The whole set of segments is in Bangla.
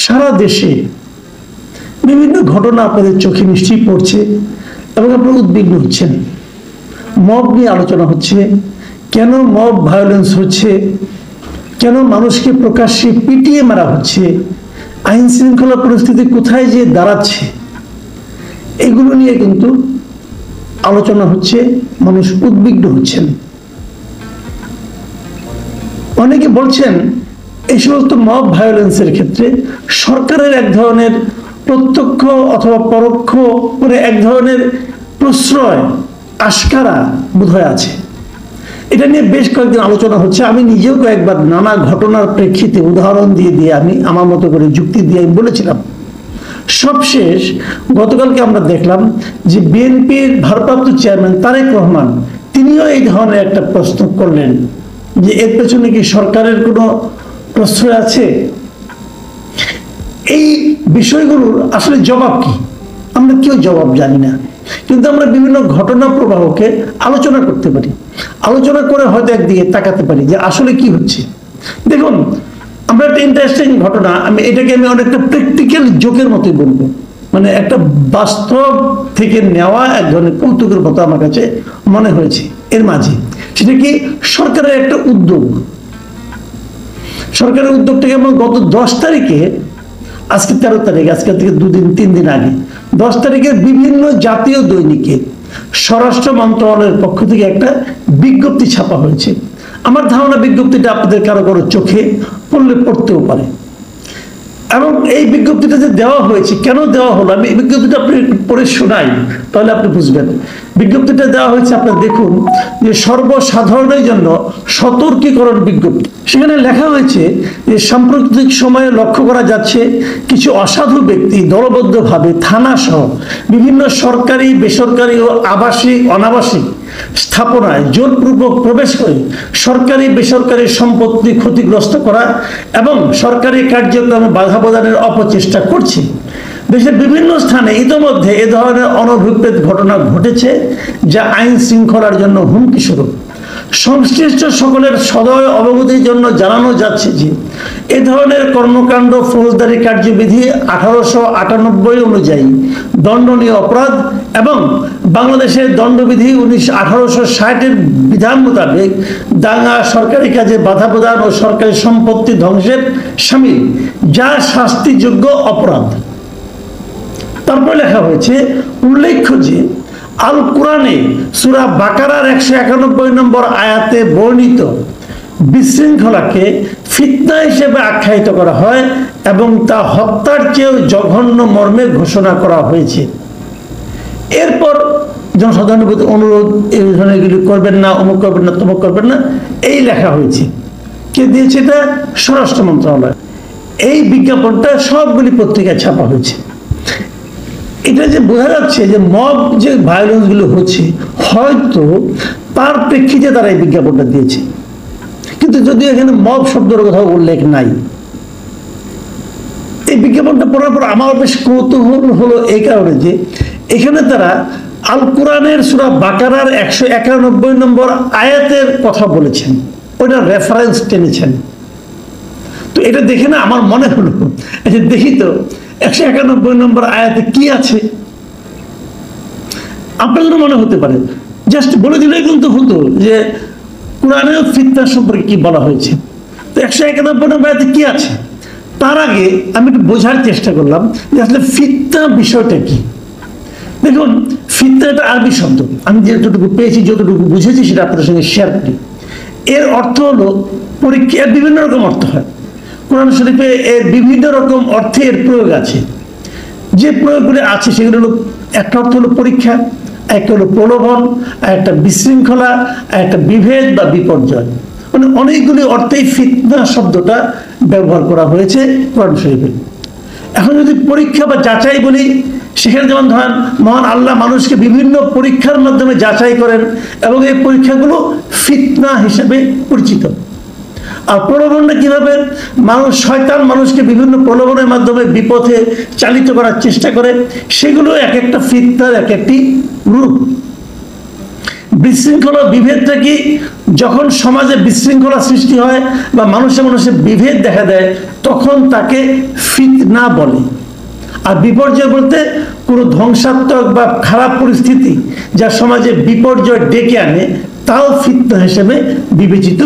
সারা দেশে বিভিন্ন ঘটনা আপনাদের চোখে নিশ্চয়ই পড়ছে এবং আপনারা উদ্বিগ্ন হচ্ছেন। মব নিয়ে আলোচনা হচ্ছে, কেন মব ভায়োলেন্স হচ্ছে, কেন মানুষকে প্রকাশ্যে পিটিয়ে মারা হচ্ছে, আইন শৃঙ্খলা পরিস্থিতি কোথায় যে দাঁড়াচ্ছে, এগুলো নিয়ে কিন্তু আলোচনা হচ্ছে, মানুষ উদ্বিগ্ন হচ্ছেন। অনেকে বলছেন এই সমস্ত মব ভায়োলেন্সের ক্ষেত্রে সরকারের এক ধরনের প্রত্যক্ষ অথবা পরোক্ষ করে এক ধরনের প্রশ্রয় আশকারা বোধহয় আছে। এটা নিয়ে বেশ কয়েকদিন আলোচনা হচ্ছে। আমি নিজেও কয়েকবার নানা ঘটনার প্রেক্ষিতে উদাহরণ দিয়ে আমি আমার মতো করে যুক্তি দিয়ে বলেছিলাম। সবশেষ গতকালকে আমরা দেখলাম যে বিএনপির ভারপ্রাপ্ত চেয়ারম্যান তারেক রহমান তিনিও এই ধরনের একটা প্রশ্ন করলেন যে এর পেছনে কি সরকারের কোনো প্রশ্রয় আছে। এই বিষয়গুলোর আসলে জবাব কি আমরা কেউ জবাব জানি না, কিন্তু আমরা বিভিন্ন ঘটনা প্রবাহকে আলোচনা করতে পারি, আলোচনা করে হয়তো একদিকে তাকাতে পারি যে আসলে কি হচ্ছে। দেখুন, আমরা একটা ইন্টারেস্টিং ঘটনা, এটাকে আমি অনেকটা প্র্যাকটিক্যাল জোকের মতোই বলবো, মানে একটা বাস্তব থেকে নেওয়া এক ধরনের কৌতুকের মতো আমার কাছে মনে হয়েছে এর মাঝে। সেটা কি সরকারের একটা উদ্যোগ, সরকারের উদ্যোগটাকে আমরা গত 10 তারিখে, আজকে 13 তারিখ, আজকে থেকে 2-3 দিন আগে 10 তারিখে বিভিন্ন জাতীয় দৈনিকে স্বরাষ্ট্র মন্ত্রণালয়ের পক্ষ থেকে একটা বিজ্ঞপ্তি ছাপা হয়েছে। আমার ধারণা বিজ্ঞপ্তিটা আপনাদের কারো কারো চোখে পড়তেও পারে। এবং এই বিজ্ঞপ্তিটা যে দেওয়া হয়েছে, কেন দেওয়া হলো, আমি এই বিজ্ঞপ্তিটা আপনি পড়ে শোনাই, তাহলে আপনি বুঝবেন। বিজ্ঞপ্তিটা দেওয়া হয়েছে, আপনারা দেখুন, যে সর্বসাধারণের জন্য সতর্কীকরণ বিজ্ঞপ্তি। সেখানে লেখা হয়েছে যে সাম্প্রতিক সময়ে লক্ষ্য করা যাচ্ছে কিছু অসাধু ব্যক্তি দলবদ্ধভাবে থানা সহ বিভিন্ন সরকারি, বেসরকারি ও আবাসিক অনাবাসিক স্থাপনায় জোরপূর্বক প্রবেশ করে সরকারি বেসরকারি সম্পত্তি ক্ষতিগ্রস্ত করা এবং সরকারি কার্যক্রমে বাধা প্রদানের অপচেষ্টা করছে। দেশের বিভিন্ন স্থানে ইতোমধ্যে এ ধরনের অনভিপ্রেত ঘটনা ঘটেছে, যা আইন শৃঙ্খলার জন্য হুমকি স্বরূপ। সংশ্লিষ্ট সকলের সদয় অবগতির জন্য জানানো যাচ্ছে যে এ ধরনের কর্মকাণ্ড ফৌজদারি কার্যবিধি 1898 অনুযায়ী দণ্ডনীয় অপরাধ এবং বাংলাদেশের দণ্ডবিধি 1860-এর বিধান মোতাবেক দাঙ্গা, সরকারি কাজে বাধা প্রদান ও সরকারি সম্পত্তি ধ্বংসের শামিল, যা শাস্তিযোগ্য অপরাধ। তারপর লেখা হয়েছে, উল্লেখ্য যে আল কোরআনে সূরা বাকারার 191 নম্বর আয়াতে বর্ণিত বিশৃঙ্খলাকে ফিতনা হিসেবে আখ্যায়িত করা হয় এবং তা হত্যার চেয়েও জঘন্য মর্মে ঘোষণা করা হয়েছে। এরপর জনসাধারণের প্রতি অনুরোধ, এই ধরনের এগুলি করবেন না, অমুক করবেন না, তমুক করবেন না, এই লেখা হয়েছে। কে দিয়েছে এটা? স্বরাষ্ট্র মন্ত্রণালয়। এই বিজ্ঞাপনটা সবগুলি পত্রিকায় ছাপা হয়েছে। এটা যে বোঝা যাচ্ছে যে মব যে ভায়োলেন্স গুলো হচ্ছে, হয়তো তার প্রেক্ষিতে তারা এই বিজ্ঞাপনটা দিয়েছে, কিন্তু যদিও এখানে মব শব্দের কোথাও উল্লেখ নাই। এই বিজ্ঞাপনটা পড়ার পর আমার বেশ কৌতূহল হলো এই কারণে যে এখানে তারা আল কোরআনের সূরা বাকারার 191 নম্বর আয়াতের কথা বলেছেন, ওইটা রেফারেন্স টেনেছেন। তো এটা দেখে না আমার মনে হলো, দেখি তো 191 নম্বর আয়াতে কি আছে। আপনাদের মনে হতে পারে, জাস্ট বলে দিলেই কিন্তু হতো যে কোরআনেও ফিতনা সম্পর্কে কি বলা হয়েছে। তো 191 নম্বর আয়াতে কি আছে, তার আগে আমি একটু বোঝার চেষ্টা করলাম যে আসলে ফিতনা বিষয়টা কি। দেখুন, ফিতনা একটা আরবি শব্দ, আমি যতটুকু পেয়েছি, যতটুকু বুঝেছি সেটা আপনাদের সঙ্গে শেয়ার করি। এর অর্থ হলো পরীক্ষা। বিভিন্ন রকম অর্থ হয় কোরআন শরীফে, এর বিভিন্ন রকম অর্থের প্রয়োগ আছে। যে প্রয়োগগুলি আছে সেগুলো হলো, একটা অর্থ হলো পরীক্ষা, একটা হলো প্রলোভন, আর একটা বিশৃঙ্খলা, আর একটা বিভেদ বা বিপর্যয়। মানে অনেকগুলি অর্থেই ফিতনা শব্দটা ব্যবহার করা হয়েছে কোরআন শরীফে। এখন যদি পরীক্ষা বা যাচাই বলি, সেখানে যেমন ধরেন মহান আল্লাহ মানুষকে বিভিন্ন পরীক্ষার মাধ্যমে যাচাই করেন এবং এই পরীক্ষাগুলো ফিতনা হিসেবে পরিচিত। আর প্রলোভনটা কিভাবে? মানুষ, শয়তান মানুষকে বিভিন্ন প্রলোভনের মাধ্যমে বিপথে চালিত করার চেষ্টা করে, সেগুলো এক একটা ফিতনার এক একটি রূপ। বিশৃঙ্খলা বিভেদটা কি? যখন সমাজে বিশৃঙ্খলা সৃষ্টি হয় বা মানুষে মানুষে বিভেদ দেখা দেয়, তখন তাকে ফিতনা বলে। আর বিপর্যয় বলতে কোনো ধ্বংসাত্মক বা খারাপ পরিস্থিতি যা সমাজে বিপর্যয় ডেকে আনে, তাও ফিতনা হিসেবে বিবেচিত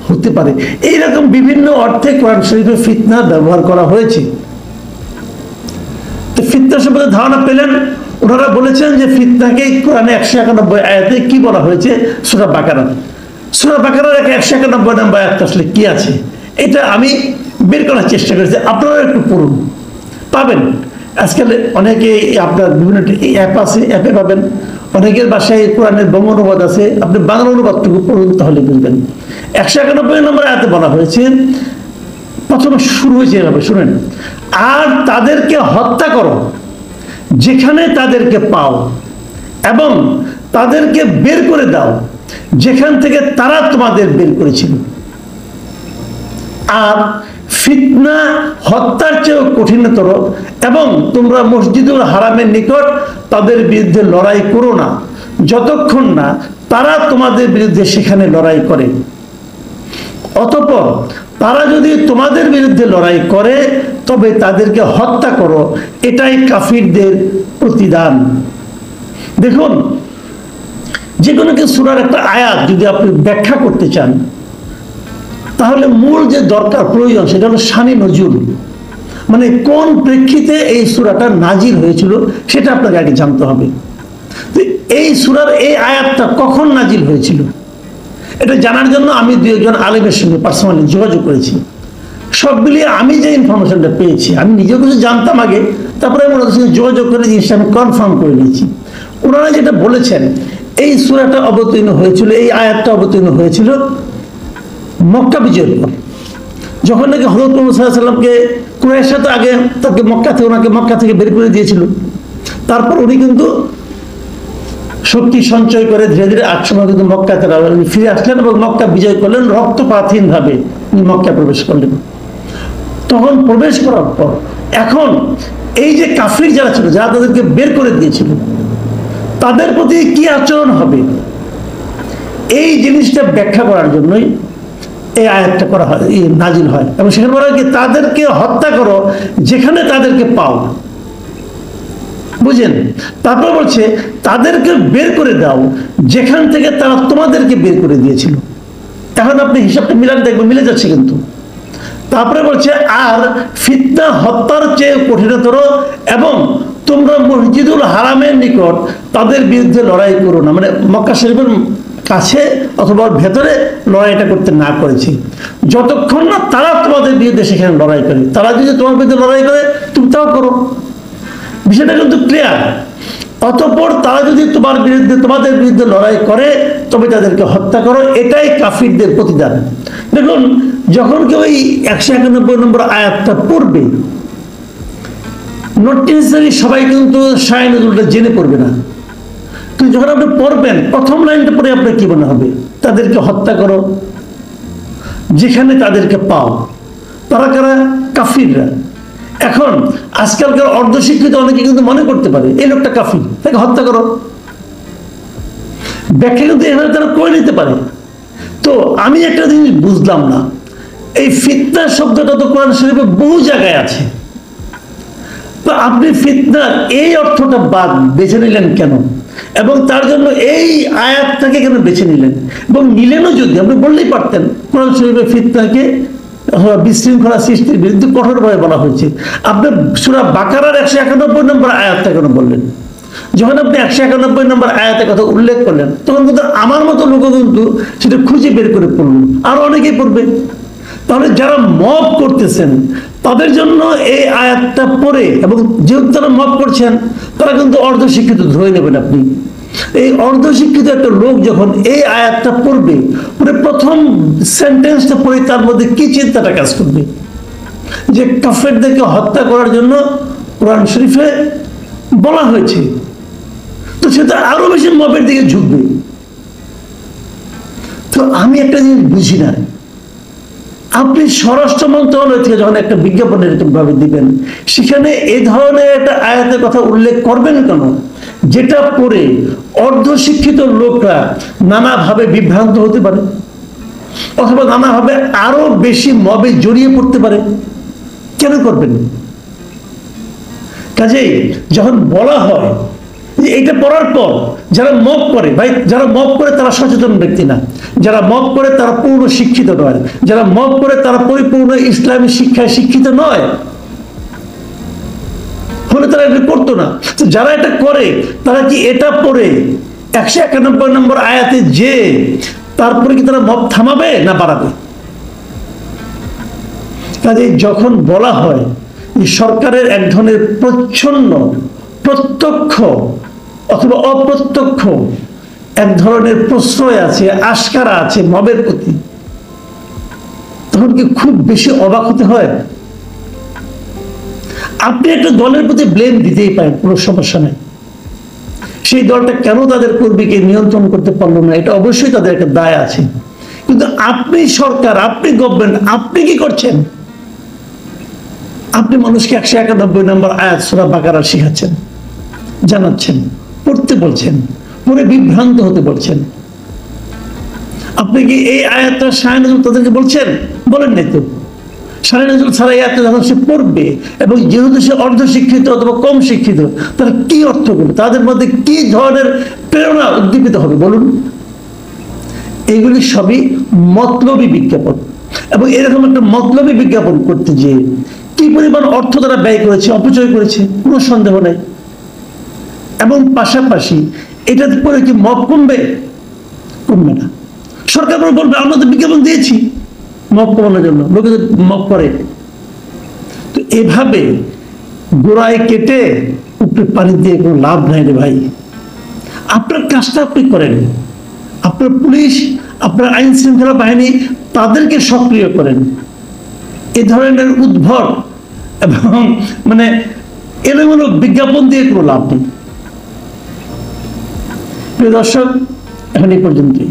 হতে পারে। এইরকম বিভিন্ন অর্থে কোরআন শরীফে ফিতনা ব্যবহার করা হয়েছে। তো ফিতনা সম্পর্কে ধারণা পেলেন। ওনারা বলেছেন যে ফিতনাকে কোরআনে 191 আয়াতে কি বলা হয়েছে? সূরা বাকারা, সূরা বাকারার 191 নম্বর আয়াত আসলে কি আছে এটা আমি বের করার চেষ্টা করেছি। আপনারা একটু পড়ুন, পাবেন। আজকাল অনেকে আপনার বিভিন্ন অ্যাপ আছে, অ্যাপে পাবেন। অনেকের বাসায় কোরআনের বঙ্গ অনুবাদ আছে, আপনি বাংলা অনুবাদটুকু পড়ুন, তাহলে বুঝবেন। 191 নম্বর আয়াতে বলা হয়েছে, প্রথমে শুরু হয়েছে এভাবে, শুনেন। আর তাদেরকে হত্যা করো যেখানে তাদেরকে পাও, এবং তাদেরকে বের করে দাও যেখান থেকে তারা তোমাদের বের করেছিল। আর ফিতনা হত্যার চেয়েও কঠিনতর, এবং তোমরা মসজিদুল হারামের নিকট তাদের বিরুদ্ধে লড়াই করো না যতক্ষণ না তারা তোমাদের বিরুদ্ধে সেখানে লড়াই করে। অতঃপর তারা যদি তোমাদের বিরুদ্ধে লড়াই করে তবে তাদেরকে হত্যা করো, এটাই কাফিরদের প্রতিদান। দেখুন, যে কোনো সূরার একটা আয়াত যদি আপনি ব্যাখ্যা করতে চান, তাহলে মূল যে দরকার প্রয়োজন সেটা হলো শানি নজুল, মানে কোন প্রেক্ষিতে এই সূরাটা নাজিল হয়েছিল সেটা আপনাকে আগে জানতে হবে। তো এই সূরার এই আয়াতটা কখন নাজিল হয়েছিল এটা জানার জন্য আমি 2 জন আলেমের সঙ্গে পার্সোনালি যোগাযোগ করেছি। সব মিলিয়ে আমি যে ইনফরমেশনটা পেয়েছি, আমি নিজেও কিছু জানতাম আগে, তারপরে আমি ওনাদের সঙ্গে যোগাযোগ করে জিনিসটা আমি কনফার্ম করে নিয়েছি। ওনারা যেটা বলেছেন, এই সূরাটা অবতীর্ণ হয়েছিল, এই আয়াতটা অবতীর্ণ হয়েছিল মক্কা বিজয়ের পর, যখন নাকি হযরত মুহাম্মদ সাল্লাল্লাহু আলাইহি ওয়াসাল্লামকে কুরাইশরা তো আগে তাকে ওনাকে মক্কা থেকে বের করে দিয়েছিল। তারপর উনি কিন্তু শক্তি সঞ্চয় করে ধীরে ধীরে 8 সময় কিন্তু মক্কাতে ফিরে আসলেন এবং মক্কা বিজয় করলেন রক্তপাতহীন ভাবে। উনি মক্কা প্রবেশ করলেন। তখন প্রবেশ করার পর এখন এই যে কাফির যারা ছিল, যারা তাদেরকে বের করে দিয়েছিল, তাদের প্রতি কি আচরণ হবে, এই জিনিসটা ব্যাখ্যা করার জন্যই এই আয়াতটা করা হয়, নাজিল হয়। এবং সেখানে বলা হয় কি, তাদেরকে হত্যা করো যেখানে তাদেরকে পাও, বুঝেন। তারপর বলছে তাদেরকে বের করে দাও যেখান থেকে তারা তোমাদেরকে বের করে দিয়েছিল। এখন আপনি হিসাবটা মিলান, দেখবেন মিলে যাচ্ছে কিন্তু। তারপরে বলছে আর ফিতনা হত্যার চেয়ে কঠিনতর, এবং তোমরা মসজিদুল হারামের নিকট তাদের বিরুদ্ধে লড়াই করো না, মানে মক্কা শরীফের কাছে অথবা ভেতরে লড়াইটা করতে না করেছি, যতক্ষণ না তারা তোমাদের বিরুদ্ধে সেখানে লড়াই করে। তারা যদি তোমার বিরুদ্ধে লড়াই করে তুমি তাও করো, বিষয়টা কিন্তু ক্লিয়ার। অতঃপর তারা যদি তোমাদের বিরুদ্ধে লড়াই করে তবে তাদেরকে হত্যা করো, এটাই কাফিরদের প্রতিদান। দেখুন, যখন কেউ এই 191 নম্বর আয়াতটা পড়বে, নট নেসেসারি সবাই কিন্তু শায়ন নজরুলটা জেনে পড়বে না, কিন্তু যখন আপনি পড়বেন প্রথম লাইনটা পড়ে আপনার কি মনে হবে? তাদেরকে হত্যা করো যেখানে তাদেরকে পাও। তারা কারা? কাফিররা। এখন আজকালকার অর্ধশিক্ষিত অনেকে কিন্তু মনে করতে পারে এই লোকটা কাফির, তাকে হত্যা করো। ব্যাখ্যা কিন্তু এভাবে তারা করে নিতে পারে। তো আমি একটা জিনিস বুঝলাম না, এই ফিতনা শব্দটা তো কোরআন শরীফে বহু জায়গায় আছে, তো আপনি ফিতনার এই অর্থটা বাদ বেছে নিলেন কেন? এবং তার জন্য এই আয়াতটাকে কেন বেছে নিলেন? এবং নিলেনও যদি আপনি বললেই পারতেন কোরআন শরীফে ফিতনাকে বিশৃঙ্খলা সৃষ্টির বিরুদ্ধে কঠোরভাবে বলা হয়েছে। আপনার সূরা বাকারার 191 নম্বর আয়াতটা কেন বললেন? যখন আপনি 191 নম্বর আয়াতের কথা উল্লেখ করলেন, তখন কিন্তু আমার মতো লোক কিন্তু সেটা খুঁজে বের করে পড়ল, আর অনেকেই পড়বে। তাহলে যারা মব করতেছেন তাদের জন্য এই আয়াতটা পড়ে, এবং যেহেতু তারা মব করছেন, তারা কিন্তু অর্ধশিক্ষিত ধরে নেবেন আপনি। এই অর্ধশিক্ষিত একটা লোক যখন এই আয়াতটা পড়বে, প্রথম সেন্টেন্সটা পড়ে তার মধ্যে কি চিন্তাটা কাজ করবে? যে কাফেরদেরকে হত্যা করার জন্য কোরআন শরীফে বলা হয়েছে, তো সেটা আরো বেশি মবের দিকে ঝুঁকবে। তো আমি একটা জিনিস বুঝি না, আপনি স্বরাষ্ট্র মন্ত্রণালয় থেকে যখন একটা বিজ্ঞাপন এরকম ভাবে দিবেন, সেখানে এই ধরনের একটা আয়াতের কথা উল্লেখ করবেন কেন? যেটা পড়ে অর্ধশিক্ষিত লোকরা নানাভাবে বিভ্রান্ত হতে পারে, অথবা নানাভাবে আরো বেশি মবে জড়িয়ে পড়তে পারে? কেন করবেন? কাজেই যখন বলা হয় যে এটা পড়ার পর যারা মব করে, ভাই যারা মব করে তারা সচেতন ব্যক্তি না, যারা মব করে তারা পূর্ণ শিক্ষিত নয়, যারা মব করে তারা পরিপূর্ণ ইসলামী শিক্ষায় শিক্ষিত নয়, হলে তারা এটা করতো না। তো যারা এটা করে তারা কি এটা পড়ে 191 নম্বর আয়াতে যে তারপরে কি তারা মব থামাবে না বাড়াবে? কাজে যখন বলা হয় যে সরকারের এক ধরনের প্রচ্ছন্ন প্রত্যক্ষ অথবা অপ্রত্যক্ষ এক ধরনের প্রশ্রয় আছে, আশকারা আছে মবের প্রতি, তখন কি খুব বেশি অবাক হতে হয়? আপনি একটা দলের প্রতি ব্লেম দিতেই পারেন, কোনো সমস্যা নেই। সেই দলটা কেন তাদের কর্মীকে নিয়ন্ত্রণ করতে পারলো না, এটা অবশ্যই তাদের একটা দায় আছে। কিন্তু আপনি সরকার, আপনি গভর্নমেন্ট, আপনি কি করছেন? আপনি মানুষকে 191 নম্বর আয়াত সূরা বাকারা শিখাচ্ছেন, জানাচ্ছেন, পড়তে বলছেন, পড়ে বিভ্রান্ত হতে বলছেন। আপনি কি এই আয়াতটা শাহে নজরুল তাদেরকে বলছেন? বলেন নাই তো। শাহে নজরুল ছাড়া এই আয়াতটা যখন সে পড়বে, এবং যেহেতু সে অর্ধশিক্ষিত অথবা কম শিক্ষিত, তারা কি অর্থ করবে? তাদের মধ্যে কি ধরনের প্রেরণা উদ্দীপিত হবে বলুন? এগুলি সবই মতলবী বিজ্ঞাপন, এবং এরকম একটা মতলবী বিজ্ঞাপন করতে যে কি পরিমাণ অর্থ তারা ব্যয় করেছে, অপচয় করেছে, কোনো সন্দেহ নেই। এবং পাশাপাশি এটা পরে কি মব কমবে? কমবে না। সরকার বলবে আমরা তো বিজ্ঞাপন দিয়েছি মব কমানোর জন্য, লোকে মব করে। তো এভাবে গোড়ায় কেটে উপরে পানি দিয়ে কোনো লাভ নাই রে ভাই। আপনার কাজটা আপনি করেন, আপনার পুলিশ, আপনার আইন শৃঙ্খলা বাহিনী, তাদেরকে সক্রিয় করেন। এ ধরনের উদ্ভট এবং এলোমেলো বিজ্ঞাপন দিয়ে কোনো লাভ নেই। প্রিয় দর্শক, এখন এই পর্যন্তই।